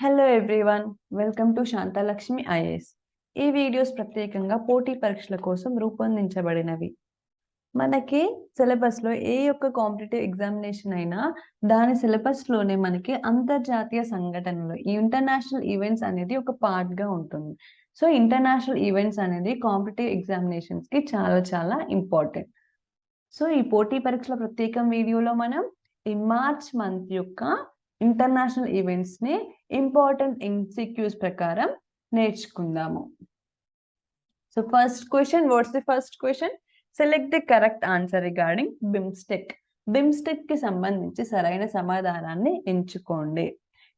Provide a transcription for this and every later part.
Hello everyone, welcome to Shantalakshmi IAS. ఈ videos ప్రత్యేకంగా పోటీ పరీక్షల కోసం రూపొందించబడినవి. మనకి సిలబస్లో ఏ యొక్క కాంపిటేటివ్ ఎగ్జామినేషన్ అయినా దాని సిలబస్లోనే మనకి అంతర్జాతీయ సంఘటనలు, ఈ ఇంటర్నేషనల్ ఈవెంట్స్ అనేది ఒక పార్ట్గా ఉంటుంది. సో ఇంటర్నేషనల్ ఈవెంట్స్ అనేది కాంపిటేటివ్ ఎగ్జామినేషన్స్కి చాలా చాలా ఇంపార్టెంట్. సో ఈ పోటీ పరీక్షల ప్రత్యేకం వీడియోలో మనం ఈ మార్చ్ మంత్ యొక్క ఇంటర్నేషనల్ ఈవెంట్స్ ని ఇంపార్టెంట్ MCQs ప్రకారం నేర్చుకుందాము. So first question, what's the first question? Select the correct answer regarding BIMSTEC. BIMSTEC కి సంబంధించి సరైన సమాధానాన్ని ఎంచుకోండి.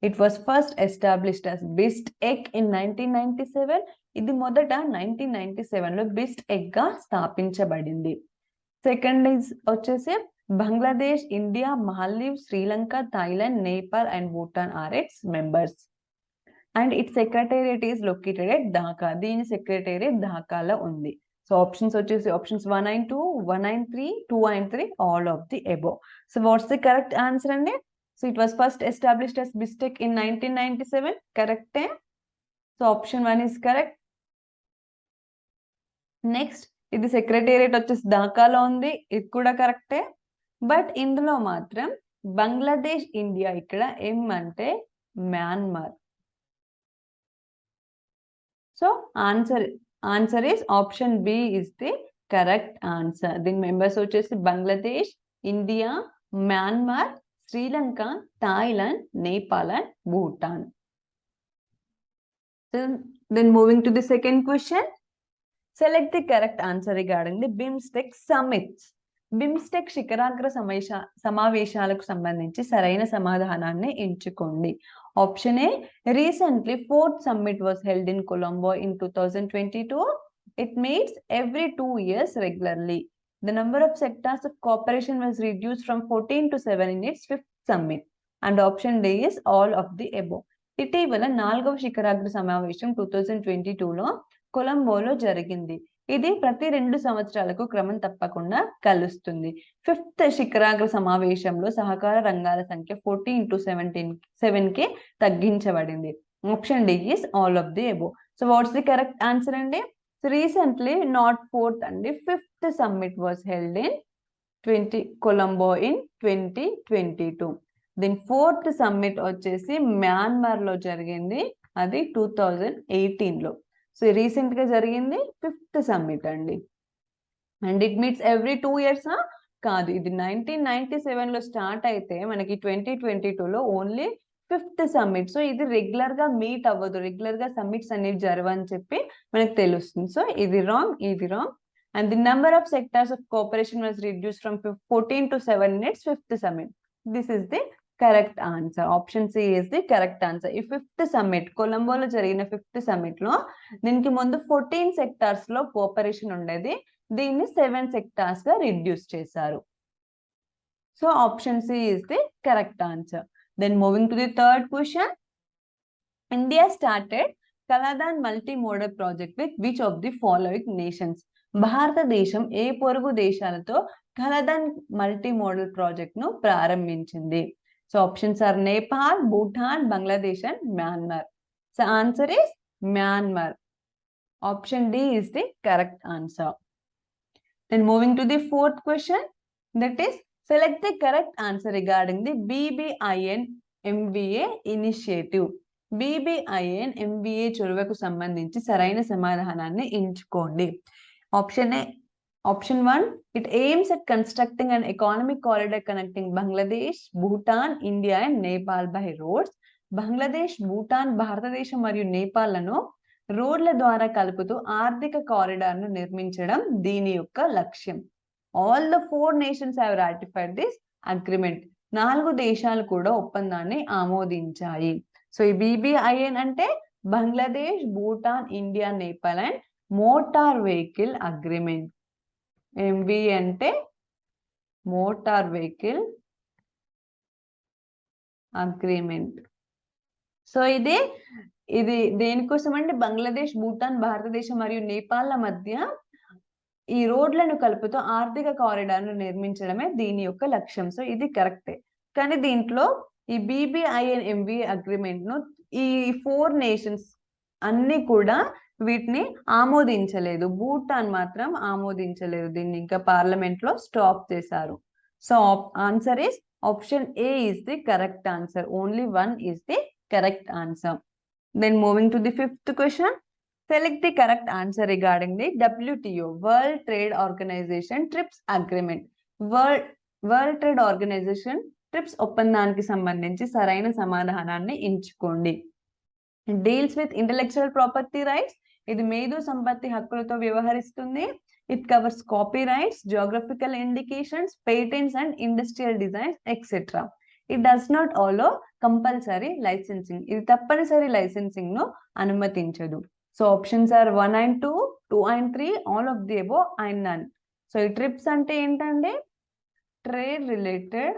It was first established as BISTEC in 1997. ఇది మొదట 1997లో BISTEC గా స్థాపించబడింది. సెకండ్ వచ్చేసి Bangladesh, India, Maldives, Sri Lanka, Thailand, Nepal and Bhutan are its members. And its secretariat is located at Dhaka. దీని సెక్రటేరియట్ ఢాకాలో ఉంది. సో ఆప్షన్స్ వచ్చేసి options 1 and 2, 1 and 3, 2 and 3, all of the above. So what's the correct answer అండి? So it was first established as BISTEC in 1997. కరెక్టే. So option 1 is correct. Next, ఇది secretariat వచ్చేసి ఢాకాలో ఉంది, ఇది కూడా కరెక్టే. బట్ ఇందులో మాత్రం బంగ్లాదేశ్, ఇండియా, ఇక్కడ ఎం అంటే Myanmar. So answer is option B is the correct answer. దీని మెంబర్స్ వచ్చేసి Bangladesh, India, Myanmar, Sri Lanka, Thailand, Nepal and Bhutan. Then moving to the second question. Select the correct answer regarding the BIMSTEC summits. BIMSTEC శిఖరాగ్ర సమావేశాలకు సంబంధించి సరైన సమాధానాన్ని ఎంచుకోండి. Option A, recently 4th summit was held in Colombo in 2022. It meets every 2 years regularly. The number of sectors of cooperation was reduced from 14 to 7 in its 5th summit. And option D is all of the above. ఇటీవల 4వ శిఖరాగ్ర సమావేశం 2022లో కొలంబోలో జరిగింది. ఇది ప్రతి 2 సంవత్సరాలకు క్రమం తప్పకుండా కలుస్తుంది. 5th శిఖరాగ్ర సమావేశంలో సహకార రంగాల సంఖ్య 14 to 7 కి తగ్గించబడింది. Option D is all of the above. So what's the correct answer అండి? సో రీసెంట్లీ నాట్ 4th అండి, 5th summit was held in Colombo in 2022. దీని 4th సమ్మిట్ వచ్చేసి మ్యాన్మార్ లో జరిగింది, అది 2018లో. సో రీసెంట్ గా జరిగింది 5th సమ్మిట్ అండి. And it meets every 2 years కాదు, ఇది 1997లో స్టార్ట్ అయితే మనకి 2022లో ఓన్లీ 5th సమ్మిట్. సో ఇది రెగ్యులర్ గా మీట్ అవ్వదు, రెగ్యులర్ గా సమ్మిట్స్ అనేవి జరగవని చెప్పి మనకు తెలుస్తుంది. సో ఇది రాంగ్, ఇది wrong. And the number of sectors of cooperation was reduce from 14 to 7 in its 5th summit. This is the correct answer. Option C is the correct answer. ఈ 5th summit, కొలంబోలో జరిగిన 5th summit లో దీనికి ముందు 14 sectors లో cooperation ఉండేది, దీన్ని 7 sectors గా reduce చేశారు. So option C is the correct answer. Then moving to the third question. India started Kaladan multi modal project with which of the following nations? భారతదేశం ఏ పొరుగు దేశాలతో కలాదాన్ మల్టీ మోడల్ ప్రాజెక్ట్ ను ప్రారంభించింది? So options are Nepal, Bhutan, Bangladesh and Myanmar. So answer is Myanmar. Option D is the correct answer. Then moving to the fourth question, that is select the correct answer regarding the BBIN MVA initiative. BBIN MVA చొరవకు సంబంధించి సరైన సమాధానాన్ని ఎంచుకోండి. Option 1, it aims at constructing an economic corridor connecting Bangladesh, Bhutan, India and Nepal by roads. Bangladesh, Bhutan, భారతదేశం మరియు నేపాల్లను రోడ్ల ద్వారా కలుపుతూ ఆర్థిక కారిడార్ ను నిర్మించడం దీని యొక్క లక్ష్యం. All the 4 nations have ratified this agreement. 4 దేశాలు కూడా ఒప్పందాన్ని ఆమోదించాయి. సో ఈ BBIN అంటే Bangladesh, Bhutan, India, Nepal and motor vehicle agreement. MVA అంటే మోటార్ వెహికల్ అగ్రిమెంట్. సో ఇది దేనికోసం అంటే బంగ్లాదేశ్, భూటాన్, భారతదేశం మరియు నేపాల్ మధ్య ఈ రోడ్లను కలుపుతూ ఆర్థిక కారిడార్ ను నిర్మించడమే దీని యొక్క లక్ష్యం. సో ఇది కరెక్టే. కానీ దీంట్లో ఈ BBIN MVA అగ్రిమెంట్ ను ఈ 4 నేషన్స్ అన్ని కూడా వీటిని ఆమోదించలేదు. భూటాన్ మాత్రం ఆమోదించలేదు. దీన్ని ఇంకా పార్లమెంట్ లో స్టాప్ చేశారు. So answer is option A is the correct answer. Only one is the correct answer. Then moving to the 5th question. Select the correct answer regarding the WTO, World Trade Organization TRIPS Agreement. World Trade Organization TRIPS ఒప్పందానికి సంబంధించి సరైన సమాధానాన్ని ఎంచుకోండి. Deals with intellectual property rights, ఇది మేధో సంపత్తి హక్కులతో వ్యవహరిస్తుంది. It covers copy rights, geographical indications, patents and industrial designs etcetera. It does not allow compulsory licensing, ఇది తప్పనిసరి లైసెన్సింగ్ ను అనుమతించదు. So options are 1 and 2, 2 and 3, all of the above and none. So ఈ ట్రిప్స్ అంటే ఏంటంటే trade related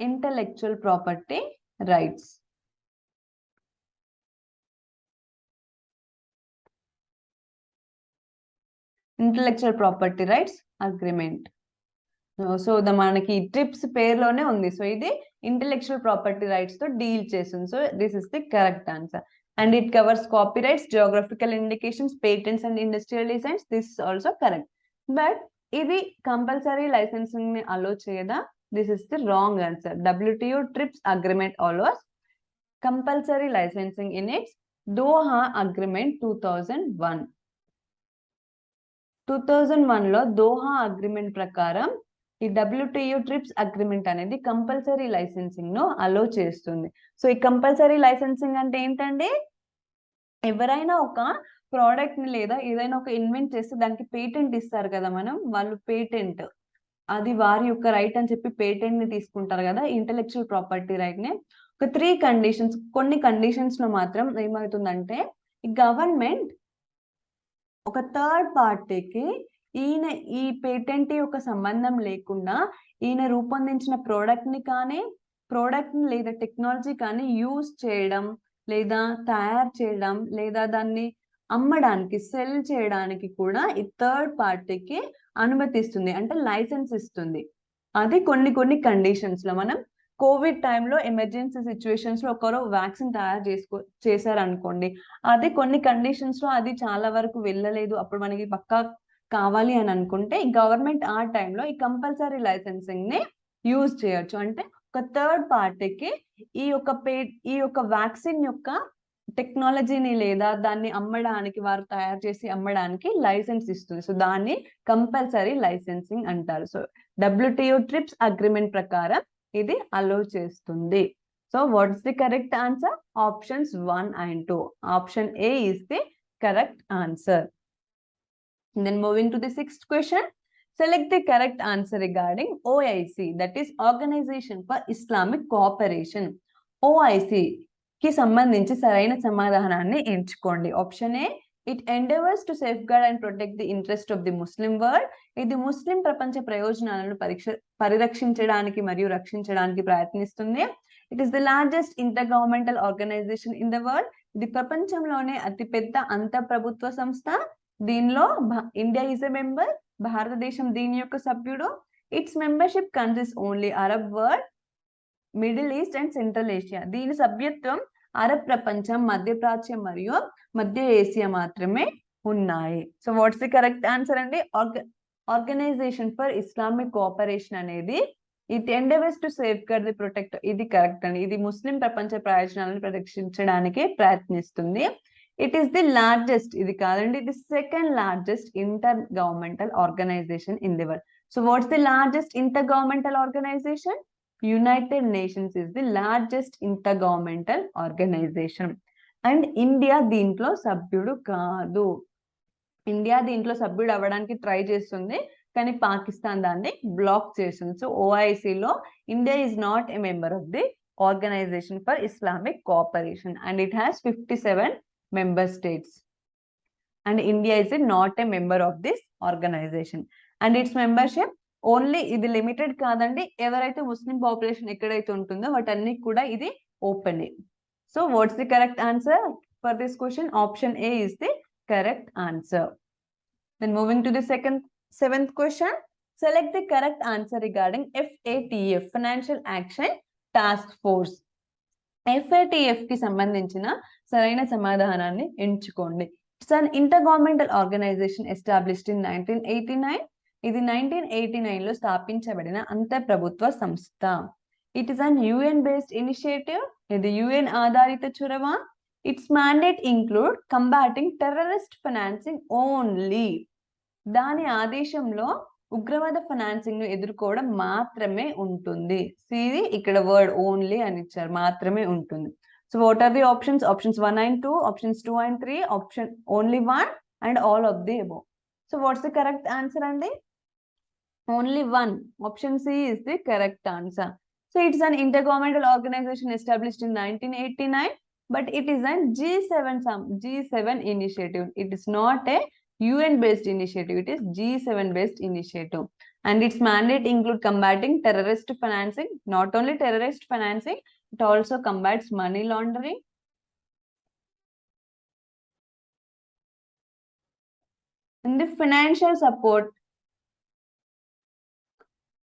intellectual property rights. Intellectual property rights agreement. So మనకి TRIPS పేరులోనే ఉంది. సో ఇది ఇంటెలెక్చువల్ ప్రాపర్టీ రైట్స్ తో డీల్ చేస్తుంది. So this is the correct answer. And it covers copy rights, geographical indications, patents and industrial designs. This is also correct. But ఇది compulsory licensing ని అలో చేయదా? This is the wrong answer. WTO TRIPS agreement allows compulsory licensing in its Doha Agreement 2001. 2001 లో Doha agreement ప్రకారం ఈ WTO TRIPS agreement అనేది compulsory licensing ను అలో చేస్తుంది. So ఈ compulsory licensing అంటే ఏంటంటే ఎవరైనా ఒక ప్రోడక్ట్ ని లేదా ఏదైనా ఒక ఇన్వెంట్ చేస్తే దానికి పేటెంట్ ఇస్తారు కదా మనం, వాళ్ళు పేటెంట్ అది వారి యొక్క రైట్ అని చెప్పి పేటెంట్ ని తీసుకుంటారు కదా, ఇంటెలెక్చువల్ ప్రాపర్టీ రైట్ ని. ఒక 3 కండిషన్స్, కొన్ని కండిషన్స్ లో మాత్రం ఏమవుతుందంటే ఈ గవర్నమెంట్ ఒక థర్డ్ పార్టీకి ఈ పేటెంట్ యొక్క సంబంధం లేకుండా ఈయన రూపొందించిన ప్రోడక్ట్ ని కానీ లేదా టెక్నాలజీ కానీ యూజ్ చేయడం లేదా తయారు చేయడం లేదా దాన్ని అమ్మడానికి సెల్ చేయడానికి కూడా ఈ థర్డ్ పార్టీకి అనుమతిస్తుంది, అంటే లైసెన్స్ ఇస్తుంది. అది కొన్ని కండిషన్స్ లో మనం కోవిడ్ టైంలో ఎమర్జెన్సీ సిచ్యువేషన్స్ లో ఒకరు వ్యాక్సిన్ తయారు చేశారనుకోండి, అది కొన్ని కండిషన్స్ లో అది చాలా వరకు వెళ్ళలేదు, అప్పుడు మనకి పక్కా కావాలి అని అనుకుంటే ఈ గవర్నమెంట్ ఆ టైంలో ఈ కంపల్సరీ లైసెన్సింగ్ ని యూజ్ చేయొచ్చు. అంటే ఒక థర్డ్ పార్టీకి ఈ యొక్క వ్యాక్సిన్ యొక్క టెక్నాలజీని లేదా దాన్ని అమ్మడానికి, వారు తయారు చేసి అమ్మడానికి లైసెన్స్ ఇస్తుంది. సో దాన్ని కంపల్సరీ లైసెన్సింగ్ అంటారు. సో WTO TRIPS అగ్రిమెంట్ ప్రకారం ఇది అలో చేస్తుంది. So what's the correct answer? Options 1 and 2. Option A is the correct answer. Then moving to the 6th question. Select the correct answer regarding OIC, that is Organization for Islamic Cooperation. OIC కి సంబంధించి సరైన సమాధానాన్ని ఎంచుకోండి. Option a, it endeavours to safeguard and protect the interest of the Muslim world. ఇది Muslim ప్రపంచ ప్రయోజనాలను పరిరక్షించడానికి మరియు రక్షించడానికి ప్రయత్నిస్తుంది. It is the largest intergovernmental organisation in the world. ఇది ప్రపంచంలోనే అతిపెద్ద అంతఃప్రభుత్వ సంస్థ. దీనిలో ఇండియా ఈజ్ ఎ మెంబర్, భారతదేశం దీని యొక్క సభ్యుడు. It's membership consist only Arab world, middle east and central Asia. దీని సభ్యత్వం అరబ్ ప్రపంచం, మధ్యప్రాచ్యం మరియు మధ్య ఏసియా మాత్రమే ఉన్నాయి. So what's the correct answer అండి? ఆర్గనైజేషన్ ఫర్ ఇస్లామిక్ కోఆపరేషన్ అనేది it endeavours to safeguard the protect, ఇది కరెక్ట్ అండి. ఇది ముస్లిం ప్రపంచ ప్రయోజనాలను పరిరక్షించడానికి ప్రయత్నిస్తుంది. ఇట్ ఈస్ ది లార్జెస్ట్, ఇది కాదండి, ఇది second largest intergovernmental organisation in the world. So what's the largest intergovernmental organisation? United Nations is the largest intergovernmental organization. And India దీంట్లో సభ్యుడు కాదు. ఇండియా దీంట్లో సభ్యుడు అవ్వడానికి ట్రై చేస్తుంది, కానీ పాకిస్తాన్ దాన్ని బ్లాక్ చేస్తుంది. సో OIC లో India is not a member of the Organisation for Islamic Cooperation and it has 57 member states. And India is not a member of this organization. And its membership only, ఇది limited కాదండి, ఎవరైతే Muslim population ఎక్కడైతే ఉంటుందో వాటన్ని కూడా ఇది open. So what's the correct answer for this question? Option A is the correct answer. Then moving to the 7th question. Select the correct answer regarding FATF, Financial Action Task Force. FATF కి సంబంధించిన సరైన సమాధానాన్ని ఎంచుకోండి. It's an intergovernmental organisation established in 1989. ఇది 1989 లో స్థాపించబడిన అంతర్ప్రభుత్వ సంస్థ. It is an UN based initiative. ఇది UN ఆధారిత చొరవ. Its mandate include combating terrorist financing only. దాని ఆదేశంలో ఉగ్రవాద ఫైనాన్సింగ్ ను ఎదుర్కోవడం మాత్రమే ఉంటుంది. ఇది ఇక్కడ వర్డ్ ఓన్లీ అని ఇచ్చారు, మాత్రమే ఉంటుంది. So what are the options? Options 1 and 2, options 2 and 3, option only 1 and all of the above. So what's the correct answer అండి? Only 1. Option C is the correct answer. So it's an intergovernmental organization established in 1989, but it is an G7 initiative. It is not a UN based initiative. It is G7 based initiative, and its mandate include combating terrorist financing. Not only terrorist financing, it also combats money laundering. And the financial support,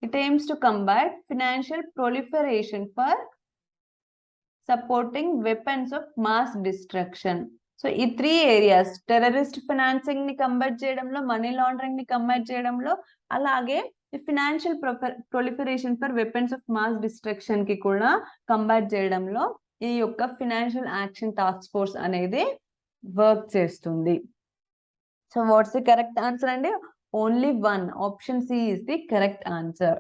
it aims to combat financial proliferation for supporting weapons of mass destruction. So ఈ 3 areas, terrorist financing ని combat చేయడంలో, money laundering ని combat చేయడంలో, అలాగే financial proliferation for weapons of mass destruction కి కూడా combat చేయడంలో ఈ యొక్క ఫినాన్షియల్ యాక్షన్ టాస్క్ ఫోర్స్ అనేది వర్క్ చేస్తుంది. So what's the correct answer అండి? Only 1. Option C is the correct answer.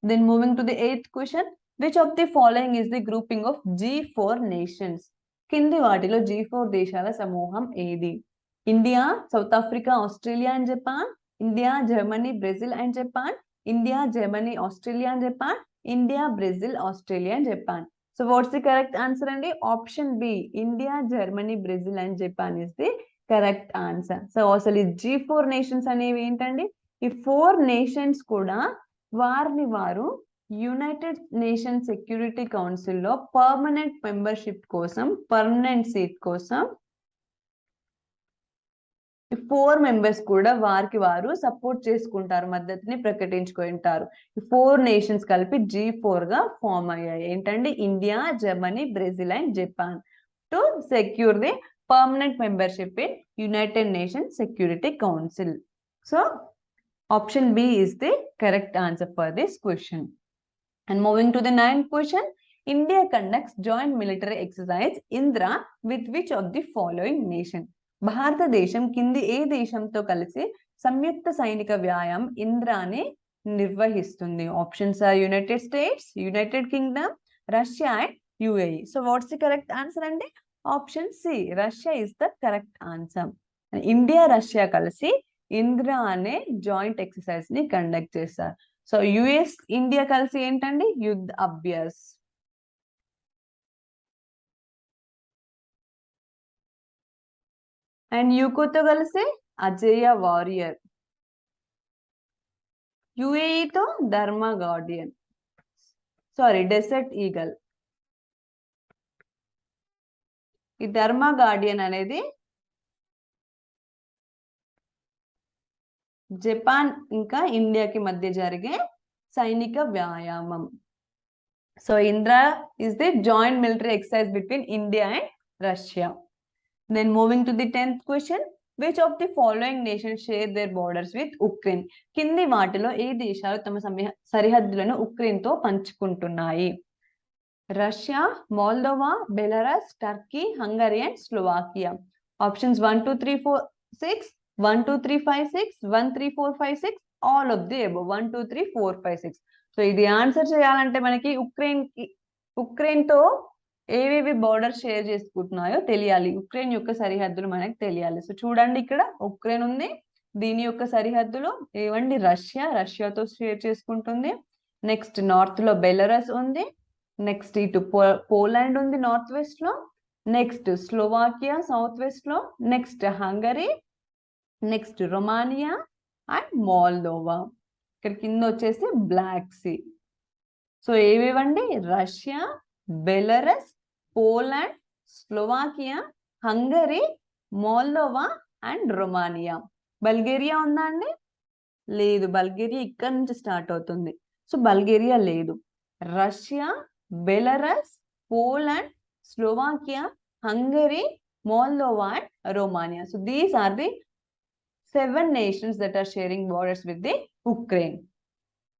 Then moving to the 8th question, which of the following is the grouping of G4 nations? కింది వాటిలో G4 దేశాల సమూహం ఏది? India, South Africa, Australia and Japan, India, Germany, Brazil and Japan, India, Germany, Australia and Japan, India, Brazil, Australia and Japan. So what's the correct answer అండి? Option B, India, Germany, Brazil and Japan is the correct answer. So అసలు ఈ G4 nations అనేవి ఏంటండి? ఈ 4 nations కూడా వారిని వారు United nation security council లో పర్మనెంట్ మెంబర్షిప్ కోసం, పర్మనెంట్ సీట్ కోసం 4 మెంబర్స్ కూడా వారికి వారు సపోర్ట్ చేసుకుంటారు, మద్దతుని ప్రకటించుకుంటారు. 4 నేషన్స్ కలిపి G4 గా ఫామ్ అయ్యాయి. ఏంటండి? India, Germany, Brazil and Japan to secure the permanent membership in United nation security council. So option B is the correct answer for this question. And moving to the 9th question, India conducts joint military exercise Indra with which of the following nation? భారతదేశం కింది ఏ దేశంతో కలిసి సంయుక్త సైనిక వ్యాయామం ఇంద్రాని నిర్వహిస్తుంది? Options are United States, United Kingdom, Russia and UAE. So what's the correct answer అండి? Option C, Russia is the correct answer. India, Russia కలిసి ఇంద్రా అనే జాయింట్ ఎక్సర్సైజ్ ని కండక్ట్ చేస్తారు. సో US, ఇండియా కలిసి ఏంటండి? యుద్ధ అభ్యాస్. అండ్ యూకోతో కలిసి అజేయ వారియర్, UAE తో ధర్మా గార్డియన్, డెసర్ట్ ఈగల్. ఈ ధర్మా గార్డియన్ అనేది జపాన్ ఇంకా ఇండియాకి మధ్య జరిగే సైనిక వ్యాయామం. So Indra is the joint military exercise between India and Russia. Then moving to the 10th question, which of the following nations share their borders with Ukraine? కింది వాటిలో ఏ దేశాలు తమ సరిహద్దులను ఉక్రెయిన్ తో పంచుకుంటున్నాయి? Russia, Moldova, Belarus, Turkey, Hungary and Slovakia. Options 1 2 3 4 6, 1 2 3 5 6, 1 3 4 5 6, all of the above 1 2 3 4 5 6. So ఇది answer చేయాలంటే మనకి ఉక్రెయిన్ తో ఏవేవి బోర్డర్ షేర్ చేసుకుంటున్నాయో తెలియాలి. ఉక్రెయిన్ యొక్క సరిహద్దులు మనకి తెలియాలి. సో చూడండి, ఇక్కడ ఉక్రెయిన్ ఉంది, దీని యొక్క సరిహద్దులు ఏవండి? రష్యాతో షేర్ చేసుకుంటుంది. నెక్స్ట్ నార్త్ లో బెలారస్ ఉంది, నెక్స్ట్ ఇటు పోలాండ్ ఉంది నార్త్ వెస్ట్ లో, నెక్స్ట్ స్లోవాకియా సౌత్ వెస్ట్ లో, next Hungary, next Romania and Moldova. ఇక్కడ కింద వచ్చేసి బ్లాక్ సీ. సో ఏవేవండి? Russia, Belarus, Poland, Slovakia, Hungary, Moldova and Romania. Bulgaria ఉందా అండి? లేదు, బల్గేరియా ఇక్కడ నుంచి స్టార్ట్ అవుతుంది. సో బల్గేరియా లేదు. Russia, Belarus, Poland, Slovakia, Hungary, Moldova, and Romania. So these are the 7 nations that are sharing borders with the Ukraine.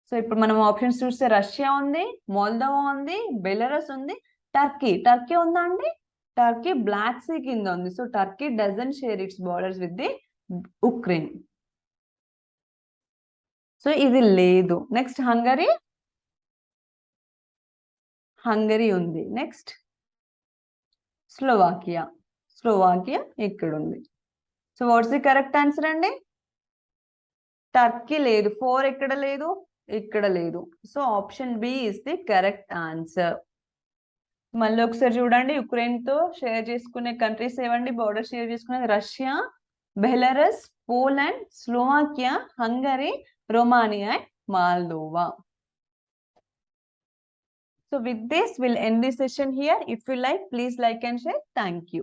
So ఇప్పుడు మనం options చూస్తే రష్యా ఉంది, మోల్దోవా ఉంది, బెలరస్ ఉంది, టర్కీ ఉందా అండి? టర్కీ బ్లాక్ సీ కింద ఉంది. So Turkey doesn't share its borders with the Ukraine. So ఇది లేదు. నెక్స్ట్ హంగరీ ఉంది. నెక్స్ట్ స్లోవాకియా ఇక్కడ ఉంది. So what's the correct answer అండి? టర్కీ లేదు. 4 ఎక్కడ లేదు, ఇక్కడ లేదు. So option B is the correct answer. మళ్ళీ ఒకసారి చూడండి, యుక్రెయిన్ తో షేర్ చేసుకునే కంట్రీస్ ఏవండి? బోర్డర్ షేర్ చేసుకునేది Russia, Belarus, Poland, Slovakia, Hungary, Romania, Moldova. So with this, we'll end this session here. If you like, please like and share. Thank you.